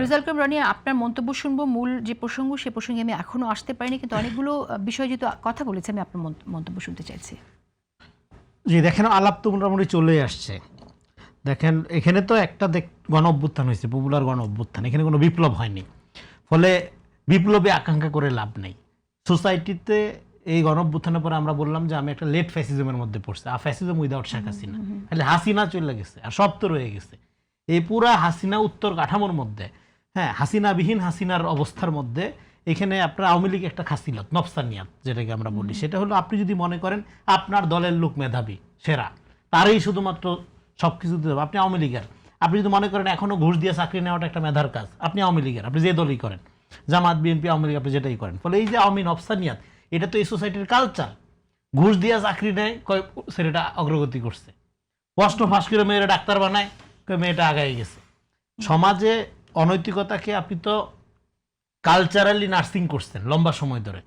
রেজাউল করিম রনি, আপনার মন্তব্য শুনবো। মূল যে প্রসঙ্গ সে প্রসঙ্গে আমি এখনো আসতে পারিনি, কিন্তু অনেকগুলো বিষয় যেহেতু কথা বলেছে আমি আপনার মন্তব্য শুনতে চাইছি। জি দেখেন, আলাপ তো মোটামুটি চলে আসছে। দেখেন এখানে তো একটা গণ অভ্যুত্থান হয়েছে, পপুলার গণ অভ্যুত্থান, এখানে কোনো বিপ্লব হয়নি। ফলে বিপ্লবে আকাঙ্ক্ষা করে লাভ নেই। সোসাইটিতে এই গণ অভ্যুত্থানের পরে আমরা বললাম যে আমি একটা লেট ফ্যাসিজমের মধ্যে পড়ছে, আর ফ্যাসিজম উইদাউট শেখ হাসিনা, তাহলে হাসিনা চলে গেছে আর সব তো রয়ে গেছে। এই পুরা হাসিনা উত্তর কাঠামোর মধ্যে, হ্যাঁ, হাসিনাবিহীন হাসিনার অবস্থার মধ্যে এখানে আপনার আওয়ামী লীগ একটা খাসিলত, নফসানিয়াত যেটাকে আমরা বলি, সেটা হলো আপনি যদি মনে করেন আপনার দলের লোক মেধাবী সেরা, তারই শুধুমাত্র সব কিছু দিতে হবে, আপনি আওয়ামী লীগের। আপনি যদি মনে করেন এখনো ঘুষ দিয়ে চাকরি নেওয়াটা একটা মেধার কাজ, আপনি আওয়ামী লীগের, আপনি যে দলই করেন, জামাত বিএনপি আওয়ামী লীগ, আপনি যেটাই করেন। ফলে এই যে আওয়ামী নফসানিয়াত, এটা তো এই সোসাইটির কালচার। ঘুষ দিয়ে চাকরি নেয়, সেটা অগ্রগতি করছে। কষ্ট ফাঁস করে মেয়েরা ডাক্তার বানায়, মেয়েটা আগায় গেছে। সমাজে অনৈতিকতাকে আপনি তো কালচারালি নার্সিং করছেন লম্বা সময় ধরে।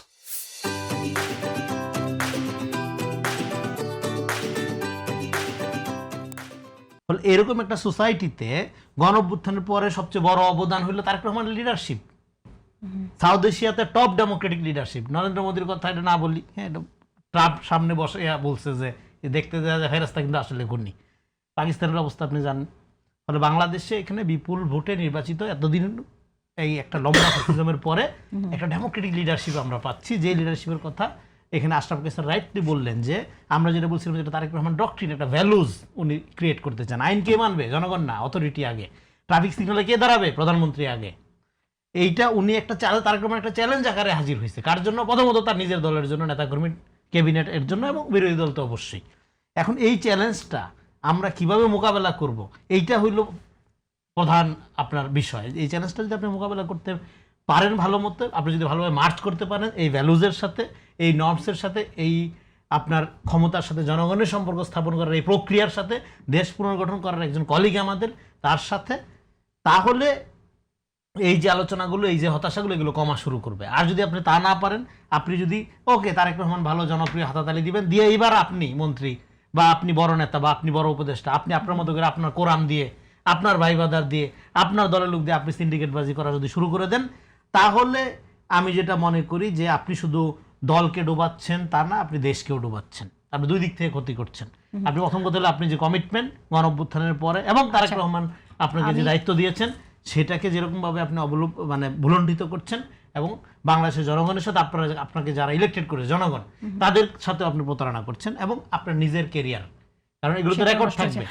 এরকম একটা সোসাইটিতে গণ অভ্যুত্থানের পরে সবচেয়ে বড় অবদান হলো তারেক রহমানের লিডারশিপ। সাউথ এশিয়াতে টপ ডেমোক্রেটিক লিডারশিপ। নরেন্দ্র মোদীর কথা এটা না বলি, হ্যাঁ, ট্রাম্প সামনে বসে বলছে যে দেখতে দেওয়া যায় ফেরেস্তা, কিন্তু আসলে ঘূর্ণি। পাকিস্তানের অবস্থা আপনি জানেন। ফলে বাংলাদেশে এখানে বিপুল ভোটে নির্বাচিত এতদিন এই একটা লম্বা ফ্যাসিজমের পরে একটা ডেমোক্রেটিক লিডারশিপ আমরা পাচ্ছি, যে লিডারশিপের কথা এখানে আশরাফ কায়সার রাইটলি বললেন, যে আমরা যেটা বলছিলাম যেটা তারেক রহমান ডক্ট্রিন, একটা ভ্যালুজ উনি ক্রিয়েট করতে চান। আইন কে মানবে? জনগণ না, অথরিটি আগে। ট্রাফিক সিগন্যালে কে দাঁড়াবে? প্রধানমন্ত্রী আগে। এইটা উনি একটা তারেক রহমান একটা চ্যালেঞ্জ আকারে হাজির হয়েছে। কার জন্য? প্রথমত তার নিজের দলের জন্য, নেতাকর্মী ক্যাবিনেট এর জন্য, এবং বিরোধী দল তো অবশ্যই। এখন এই চ্যালেঞ্জটা আমরা কিভাবে মোকাবেলা করব, এইটা হইল প্রধান আপনার বিষয়। এই চ্যালেঞ্জটা যদি আপনি মোকাবেলা করতে পারেন ভালো মতো, আপনি যদি ভালোভাবে মার্চ করতে পারেন এই ভ্যালুজের সাথে, এই নর্মসের সাথে, এই আপনার ক্ষমতার সাথে, জনগণের সম্পর্ক স্থাপন করার এই প্রক্রিয়ার সাথে, দেশ পুনর্গঠন করার একজন কলিগ আমাদের তার সাথে, তাহলে এই যে আলোচনাগুলো, এই যে হতাশাগুলো, এগুলো কমা শুরু করবে। আর যদি আপনি তা না পারেন, আপনি যদি ওকে তারেক রহমান ভালো জনপ্রিয়, হাতাতালি দিবেন, দিয়ে এইবার আপনি মন্ত্রী বা আপনি বড় নেতা বা আপনি বড় উপদেষ্টা, আপনি আপনার মতো করে আপনার কোরাম দিয়ে, আপনার ভাইবাদার দিয়ে, আপনার দলের লোক দিয়ে আপনি সিন্ডিকেটবাজি করা যদি শুরু করে দেন, তাহলে আমি যেটা মনে করি যে আপনি শুধু দলকে ডোবাচ্ছেন তা না, আপনি দেশকেও ডোবাচ্ছেন। আপনি দুই দিক থেকে ক্ষতি করছেন। আপনি প্রথম কথা হলো আপনি যে কমিটমেন্ট গণ অভ্যুত্থানের পরে এবং তারেক রহমান আপনাকে যে দায়িত্ব দিয়েছেন, সেটাকে যেরকমভাবে আপনি ভুলণ্ঠিত করছেন, এবং বাংলাদেশের জনগণের সাথে আপনাকে যারা ইলেক্টেড করেছে জনগণ, তাদের সাথে আপনি প্রতারণা করছেন, এবং আপনার নিজের কেরিয়ার, কারণ এগুলো তো রেকর্ড থাকবে।